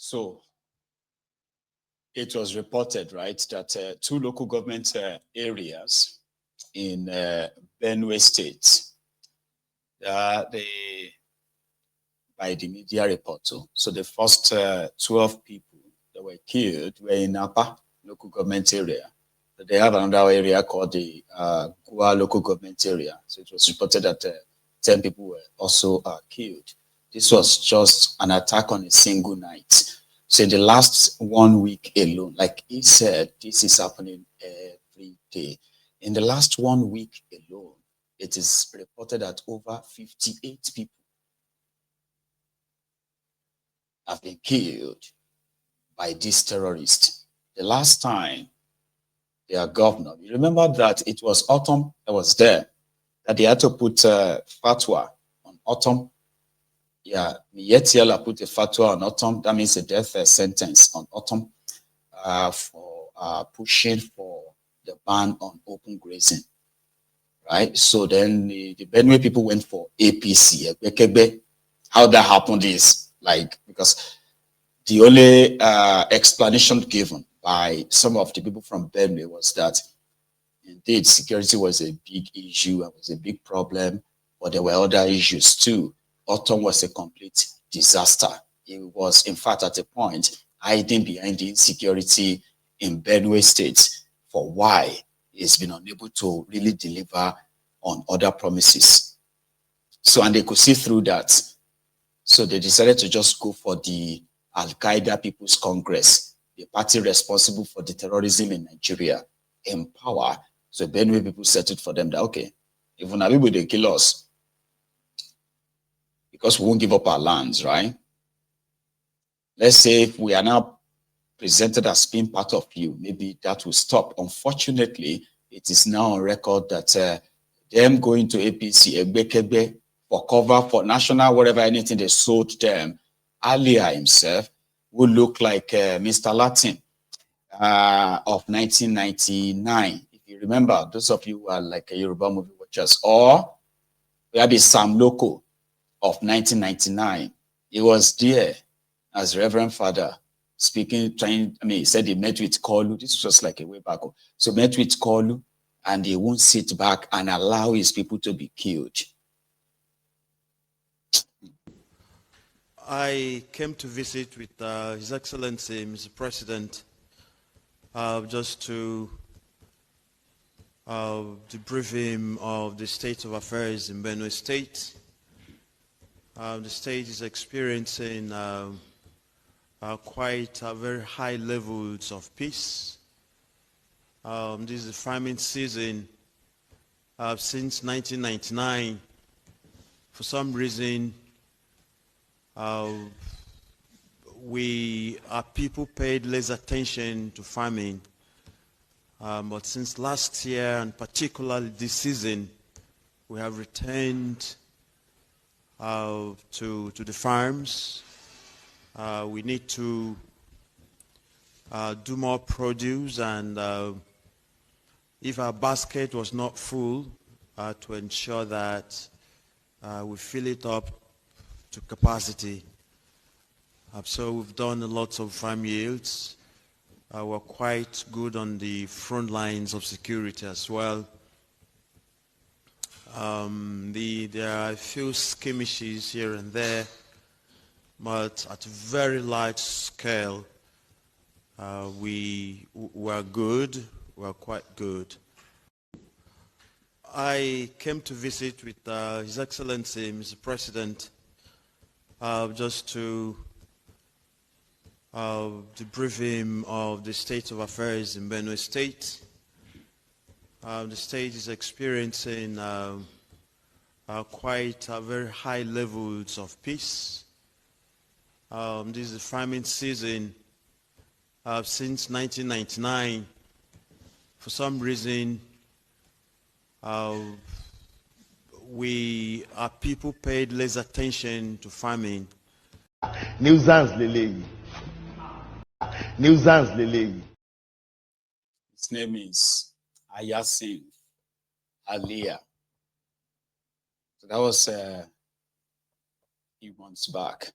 So it was reported, right, that two local government areas in Benue State, by the media report. So the first 12 people that were killed were in Apa local government area. They have another area called the Gua local government area. So it was reported that 10 people were also killed. This was just an attack on a single night. So in the last 1 week alone, like he said, this is happening every day. In the last 1 week alone, it is reported that over 58 people have been killed by these terrorists. The last time their governor, you remember that it was Autumn that was there, that they had to put fatwa on Autumn. Yeah, Yetiela put a fatwa on Autumn. That means a death sentence on Autumn for pushing for the ban on open grazing. Right? So then the Benue people went for APC. How that happened is like, because the only explanation given by some of the people from Benue was that indeed security was a big issue and was a big problem, but there were other issues too. Autumn was a complete disaster. It was, in fact, at a point, hiding behind the insecurity in Benue State for why it's been unable to really deliver on other promises. So, and they could see through that. So they decided to just go for the Al-Qaeda People's Congress, the party responsible for the terrorism in Nigeria, in power. So Benue people settled for them that, okay, if Unabated they kill us, because we won't give up our lands, right? Let's say if we are now presented as being part of you, maybe that will stop. Unfortunately, it is now on record that them going to APC, Egbekebe, for cover, for national, whatever, anything they sold them, earlier himself would look like Mr. Latin of 1999. If you remember, those of you who are like a Yoruba movie watchers, or maybe Sam Loco of 1999. He was there as Reverend Father speaking, he said he met with Kolu. This was like a way back. So met with Kolu, and he won't sit back and allow his people to be killed. I came to visit with His Excellency, Mr. President, just to debrief him of the state of affairs in Benue State. The state is experiencing quite very high levels of peace. This is the farming season since 1999. For some reason, our people paid less attention to farming. But since last year, and particularly this season, we have returned to the farms. We need to do more produce, and if our basket was not full, to ensure that we fill it up to capacity. So we've done lots of farm yields. We're quite good on the front lines of security as well. There are a few skirmishes here and there, but at a very large scale, we're good. We're quite good. I came to visit with His Excellency, Mr. President, just to debrief him of the state of affairs in Benue State. The state is experiencing quite very high levels of peace. This is the farming season since 1999. For some reason, our people paid less attention to farming. Nuisance Lele. Nuisance Lele. His name is Ayasin Aliyah. So that was a few months back.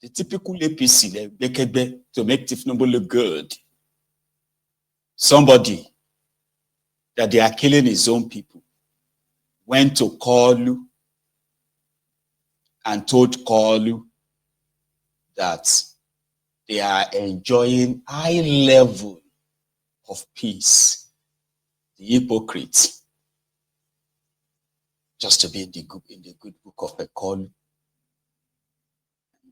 the typical APC, to make Tifnubu look good. Somebody that they are killing his own people went to Kolu and told Kolu that they are enjoying high level of peace. The hypocrite, just to be in the good book of Kolu.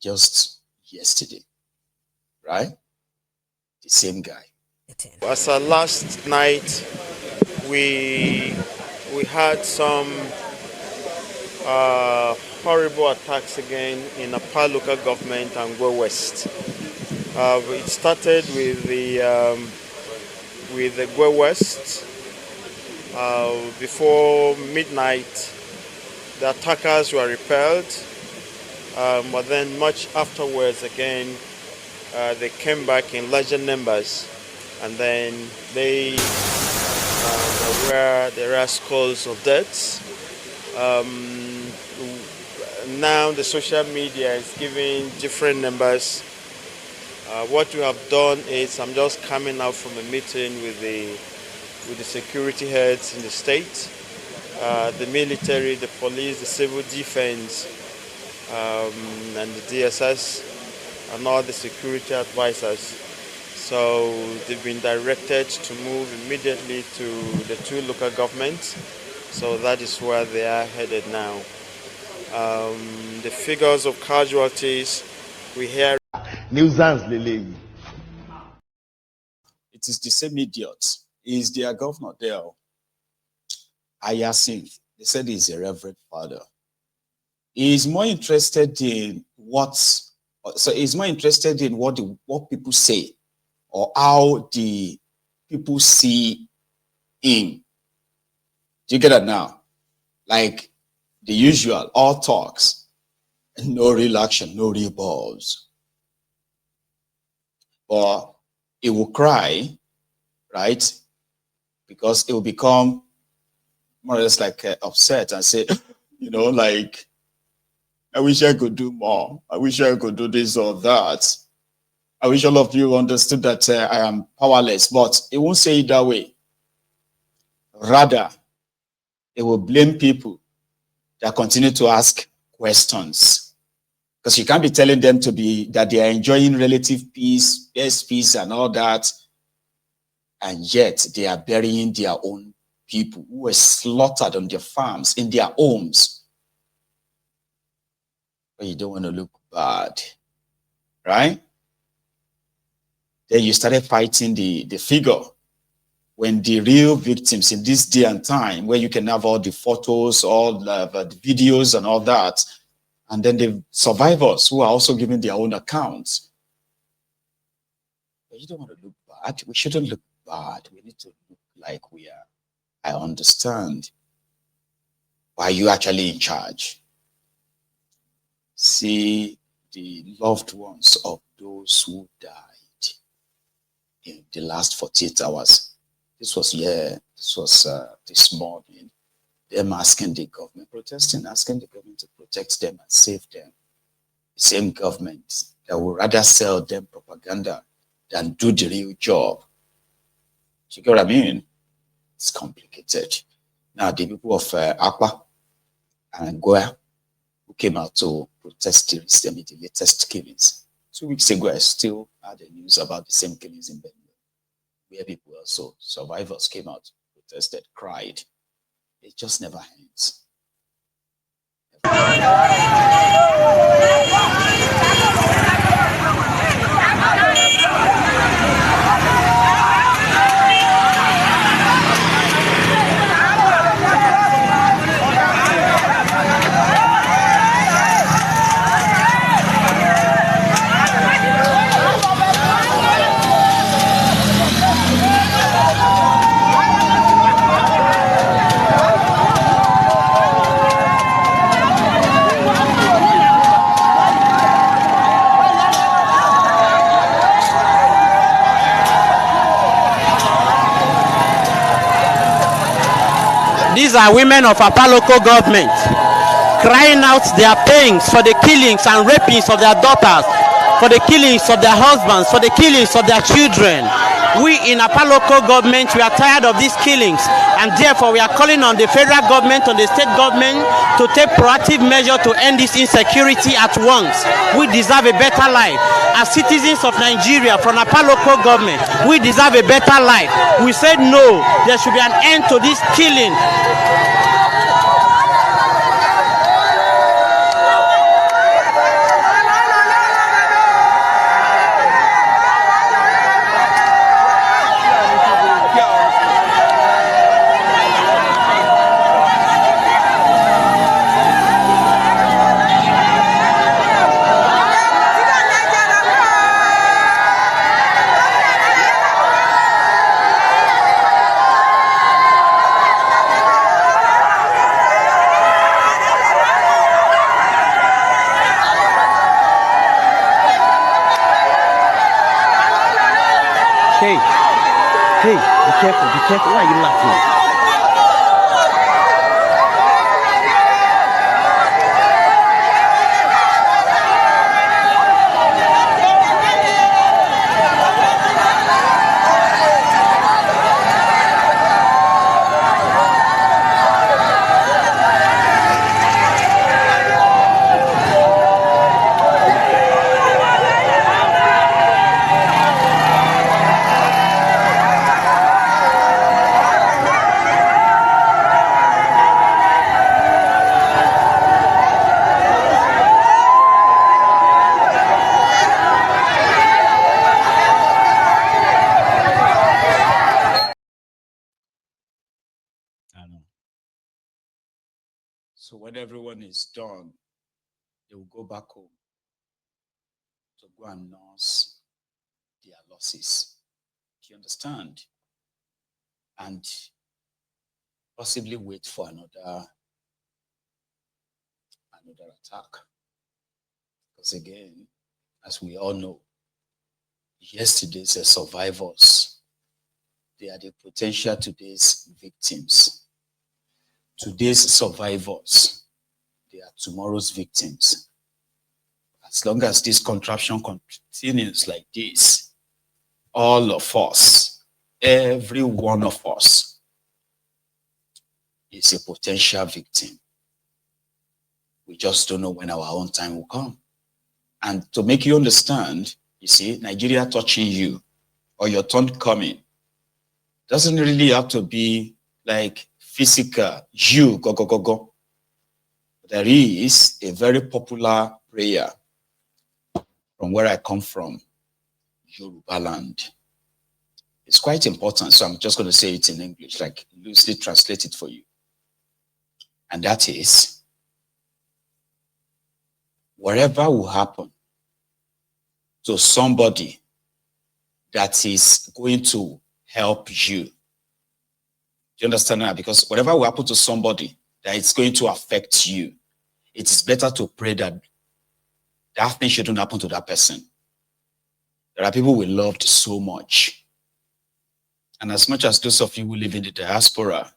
Just yesterday, right? The same guy. As last night, we had some horrible attacks again in Apa local government and Go West. It started with the Go West. Before midnight, the attackers were repelled. But then much afterwards again, they came back in larger numbers, and then there are scores of deaths. Now the social media is giving different numbers. What we have done is, I'm just coming out from a meeting with the security heads in the state, the military, the police, the civil defense, and the DSS and all the security advisors. So they've been directed to move immediately to the two local governments. So that is where they are headed now. The figures of casualties we hear. Nuisance Lele. It is the same idiot. He is their governor there. Ayasin. They said he's a reverend father. He is more interested in what people say, or how the people see him. Do you get that now? Like the usual, all talks, no real action, no real balls. Or he will cry, right? Because it will become more or less like upset and say, you know, like, I wish I could do more. I wish I could do this or that. I wish all of you understood that I am powerless, but it won't say it that way. Rather, it will blame people that continue to ask questions. Because you can't be telling them that they are enjoying relative peace, best peace and all that, and yet they are burying their own people who were slaughtered on their farms, in their homes. But you don't want to look bad, right? Then you started fighting the figure, when the real victims in this day and time, where you can have all the photos, all the videos and all that, and then the survivors who are also giving their own accounts. But you don't want to look bad. We shouldn't look bad. We need to look like we are. I understand. Why are you actually in charge? See the loved ones of those who died in the last 48 hours. This was this morning. Them asking the government, protesting, asking the government to protect them and save them. The same government that would rather sell them propaganda than do the real job. Do you get what I mean? It's complicated. Now, the people of Akwa and Goa, who came out to protest the latest killings. 2 weeks ago, I still had the news about the same killings in Benue, where people also, survivors came out, protested, cried. It just never ends. These are women of Apa local government crying out their pains for the killings and rapings of their daughters for the killings of their husbands, for the killings of their children. We in Apa local government, we are tired of these killings, and therefore we are calling on the federal government, on the state government to take proactive measure to end this insecurity at once. We deserve a better life. As citizens of Nigeria, from Apa local government, we deserve a better life. We said no, there should be an end to this killing. Hey, be careful. Why are you laughing? So when everyone is done, they will go back home to go and nurse their losses. Do you understand? And possibly wait for another attack. Because again, as we all know, yesterday's survivors, they are the potential today's victims. Today's survivors, they are tomorrow's victims. As long as this contraption continues like this, all of us, every one of us, is a potential victim. We just don't know when our own time will come. And to make you understand, you see, Nigeria touching you or your turn coming doesn't really have to be like physical, you go. There is a very popular prayer from where I come from, Yoruba land. It's quite important, so I'm just going to say it in English, like loosely translate it for you. And that is, whatever will happen to somebody that is going to help you. Do you understand that? Because whatever will happen to somebody that is going to affect you, it is better to pray that that thing shouldn't happen to that person. There are people we loved so much. And as much as those of you who live in the diaspora,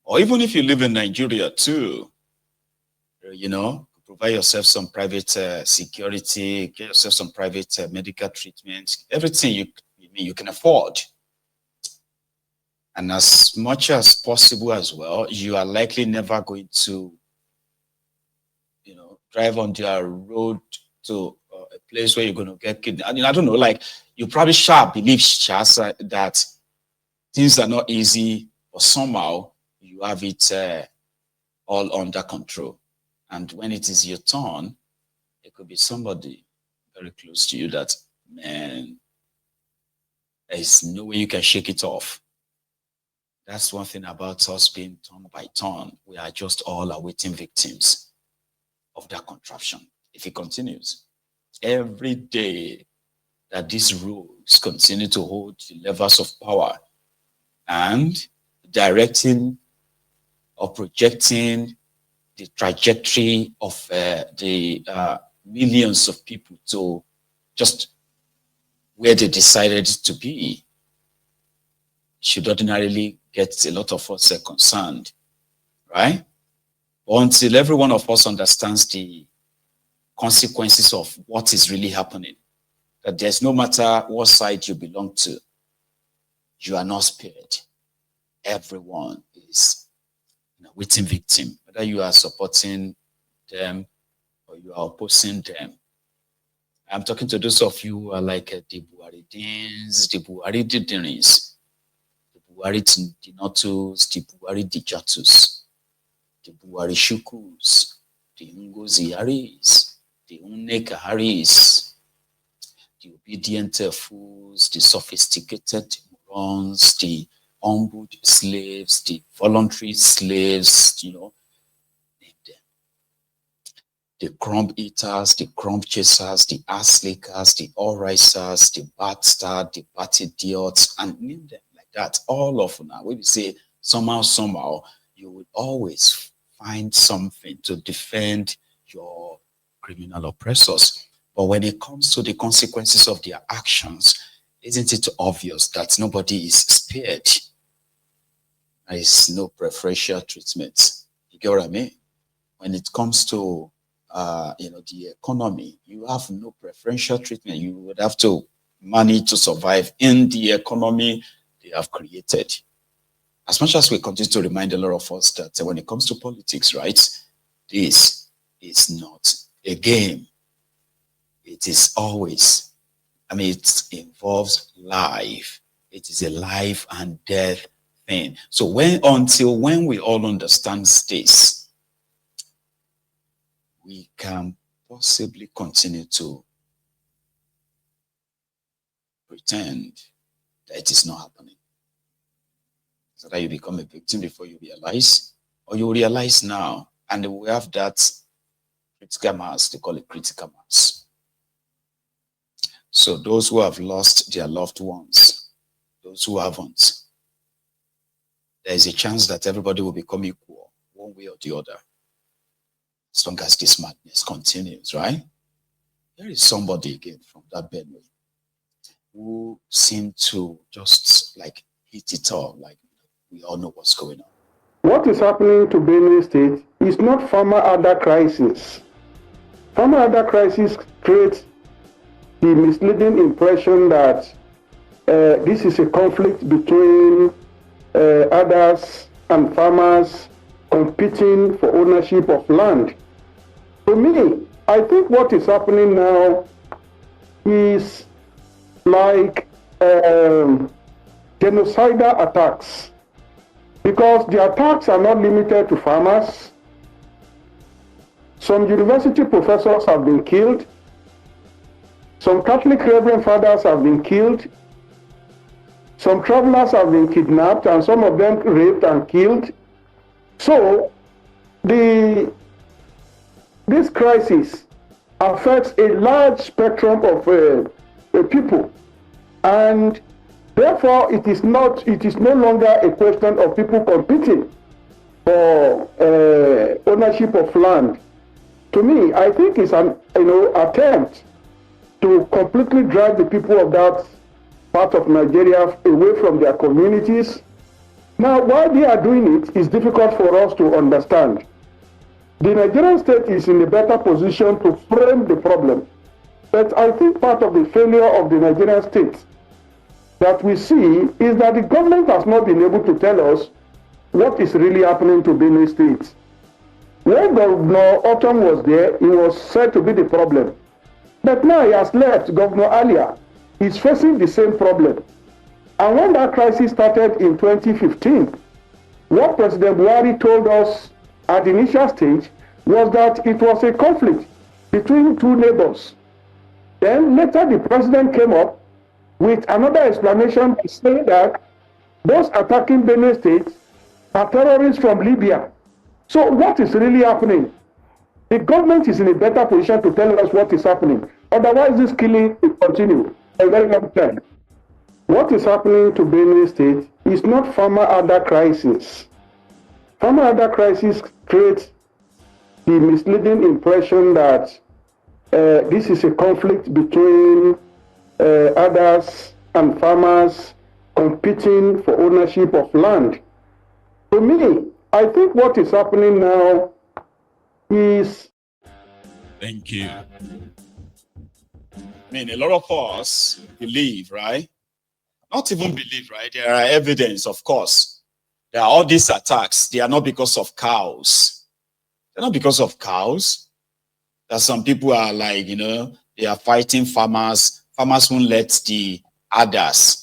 or even if you live in Nigeria too, you know, provide yourself some private security, get yourself some private medical treatment, everything you can afford. And as much as possible as well, you are likely never going to, you know, drive on their road to a place where you're going to get kidnapped. I mean, I don't know, like you probably shall believe that things are not easy, but somehow you have it all under control. And when it is your turn, it could be somebody very close to you that, man, there is no way you can shake it off. That's one thing about us being turn by turn. We are just all awaiting victims of that contraption. If it continues, every day that these rogues continue to hold the levers of power and directing or projecting the trajectory of the millions of people to just where they decided to be, should ordinarily get a lot of us concerned, right? Until every one of us understands the consequences of what is really happening. That there's no matter what side you belong to, you are not spared. Everyone is a waiting victim, whether you are supporting them or you are opposing them. I'm talking to those of you who are like the Buharidins, the Buharididins, the Buharidinotus, the Buharidijatus, the Buharishukus, the Ngoziaris, the Unekaharis, the obedient fools, the sophisticated morons, the humbled slaves, the voluntary slaves, name them. The crumb eaters, the crumb chasers, the ass lickers, the all risers, the bastard, the bat idiots, and name them like that. All of them. When we say somehow, you will always find something to defend your criminal oppressors. But when it comes to the consequences of their actions, isn't it obvious that nobody is spared? There is no preferential treatment. You get what I mean? When it comes to the economy, you have no preferential treatment. You would have to manage to survive in the economy they have created. As much as we continue to remind a lot of us that when it comes to politics, right, this is not a game. It is always, it involves life. It is a life and death thing. So until when we all understand this, we can possibly continue to pretend that it is not happening. So that you become a victim before you realize, or you realize now, and we have that critical mass, they call it critical mass. So those who have lost their loved ones, those who haven't, there is a chance that everybody will become equal, one way or the other, as long as this madness continues, right? There is somebody again from that Benue who seemed to just like hit it all, like we all know what's going on. What is happening to Benue State is not farmer Ada crisis. Farmer Ada crisis creates the misleading impression that this is a conflict between others and farmers competing for ownership of land. To me, I think what is happening now is like genocidal attacks, because the attacks are not limited to farmers. Some university professors have been killed. Some Catholic Reverend Fathers have been killed. Some travelers have been kidnapped, and some of them raped and killed. So this crisis affects a large spectrum of people, and therefore it is no longer a question of people competing for ownership of land. To me, I think it's an attempt to completely drive the people of that part of Nigeria away from their communities. Now, why they are doing it is difficult for us to understand. The Nigerian state is in a better position to frame the problem. But I think part of the failure of the Nigerian state that we see is that the government has not been able to tell us what is really happening to Benue State. When Governor Autumn was there, he was said to be the problem. But now he has left. Governor Alia is facing the same problem. And when that crisis started in 2015, what President Buhari told us at the initial stage was that it was a conflict between two neighbors. Then later the president came up with another explanation saying that those attacking Benue State are terrorists from Libya. So what is really happening? The government is in a better position to tell us what is happening. Otherwise, this killing will continue a very long time. What is happening to Benue State is not farmer Ada crisis. Farmer Ada crisis creates the misleading impression that this is a conflict between others and farmers competing for ownership of land. To me, I think what is happening now is Thank you. I mean, a lot of us believe, right? Not even believe, right? There are evidence, of course. There are all these attacks. They are not because of cows. They're not because of cows. That some people are like, they are fighting farmers. Farmers won't let the others